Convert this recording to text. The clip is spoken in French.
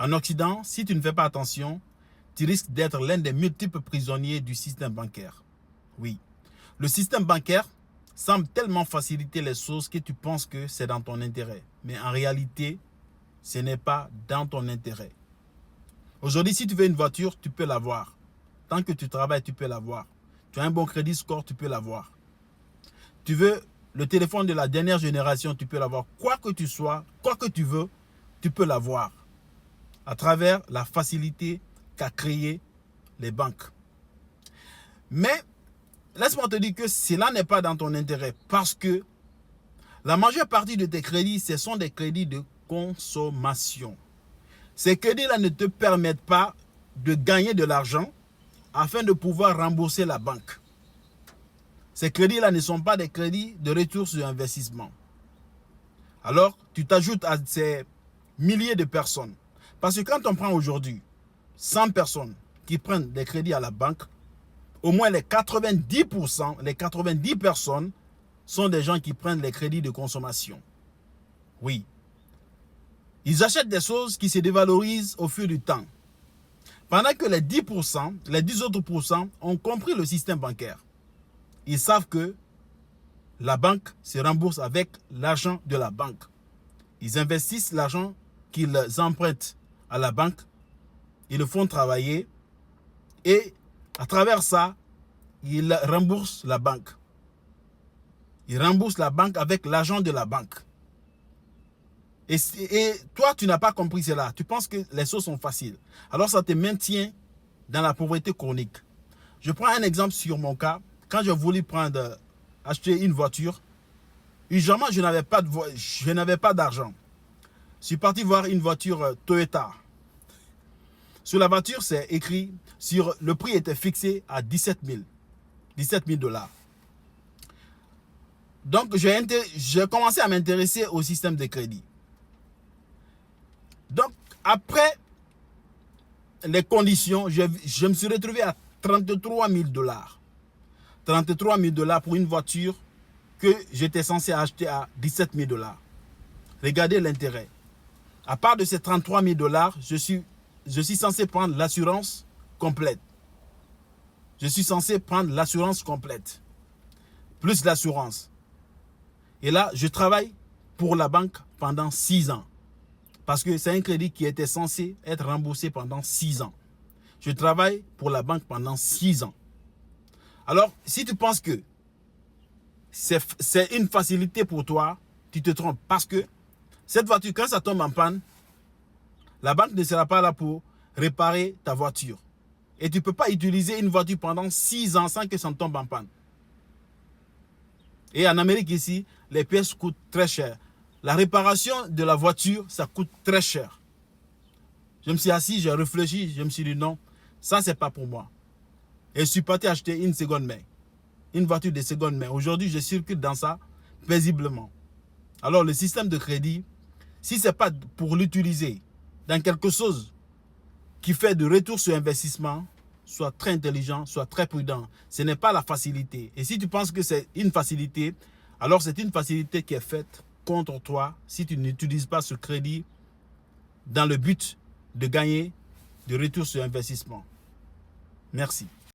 En Occident, si tu ne fais pas attention, tu risques d'être l'un des multiples prisonniers du système bancaire. Oui, le système bancaire semble tellement faciliter les choses que tu penses que c'est dans ton intérêt. Mais en réalité, ce n'est pas dans ton intérêt. Aujourd'hui, si tu veux une voiture, tu peux l'avoir. Tant que tu travailles, tu peux l'avoir. Tu as un bon crédit score, tu peux l'avoir. Tu veux le téléphone de la dernière génération, tu peux l'avoir. Quoi que tu sois, quoi que tu veux, tu peux l'avoir. À travers la facilité qu'a créé les banques. Mais, laisse-moi te dire que cela n'est pas dans ton intérêt. Parce que la majeure partie de tes crédits, ce sont des crédits de consommation. Ces crédits-là ne te permettent pas de gagner de l'argent afin de pouvoir rembourser la banque. Ces crédits-là ne sont pas des crédits de retour sur investissement. Alors, tu t'ajoutes à ces milliers de personnes. Parce que quand on prend aujourd'hui 100 personnes qui prennent des crédits à la banque, au moins les 90%, les 90 personnes sont des gens qui prennent les crédits de consommation. Oui. Ils achètent des choses qui se dévalorisent au fil du temps. Pendant que les 10%, les 10 autres pourcents ont compris le système bancaire. Ils savent que la banque se rembourse avec l'argent de la banque. Ils investissent l'argent qu'ils empruntent à la banque. Ils le font travailler. Et à travers ça, ils remboursent la banque. Ils remboursent la banque avec l'argent de la banque. Et toi, tu n'as pas compris cela. Tu penses que les choses sont faciles. Alors, ça te maintient dans la pauvreté chronique. Je prends un exemple sur mon cas. Quand je voulais acheter une voiture, usuellement, je n'avais pas d'argent. Je suis parti voir une voiture Toyota. Sur la voiture, c'est écrit, le prix était fixé à 17 000 $. Donc, j'ai commencé à m'intéresser au système de crédit. Donc, après les conditions, je me suis retrouvé à 33 000 $. 33 000 $ pour une voiture que j'étais censé acheter à 17 000 $. Regardez l'intérêt. À part de ces 33 000 $, je suis censé prendre l'assurance complète. Je suis censé prendre l'assurance complète. Plus l'assurance. Et là, je travaille pour la banque pendant 6 ans. Parce que c'est un crédit qui était censé être remboursé pendant 6 ans. Je travaille pour la banque pendant 6 ans. Alors, si tu penses que c'est une facilité pour toi, tu te trompes. Parce que cette voiture, quand ça tombe en panne, la banque ne sera pas là pour réparer ta voiture. Et tu ne peux pas utiliser une voiture pendant 6 ans sans que ça tombe en panne. Et en Amérique ici, les pièces coûtent très cher. La réparation de la voiture, ça coûte très cher. Je me suis assis, j'ai réfléchi, je me suis dit non, ça c'est pas pour moi. Et je suis parti acheter une seconde main. Une voiture de seconde main. Aujourd'hui, je circule dans ça paisiblement. Alors le système de crédit, si ce n'est pas pour l'utiliser dans quelque chose qui fait de retour sur investissement, sois très intelligent, sois très prudent. Ce n'est pas la facilité. Et si tu penses que c'est une facilité, alors c'est une facilité qui est faite contre toi si tu n'utilises pas ce crédit dans le but de gagner de retour sur investissement. Merci.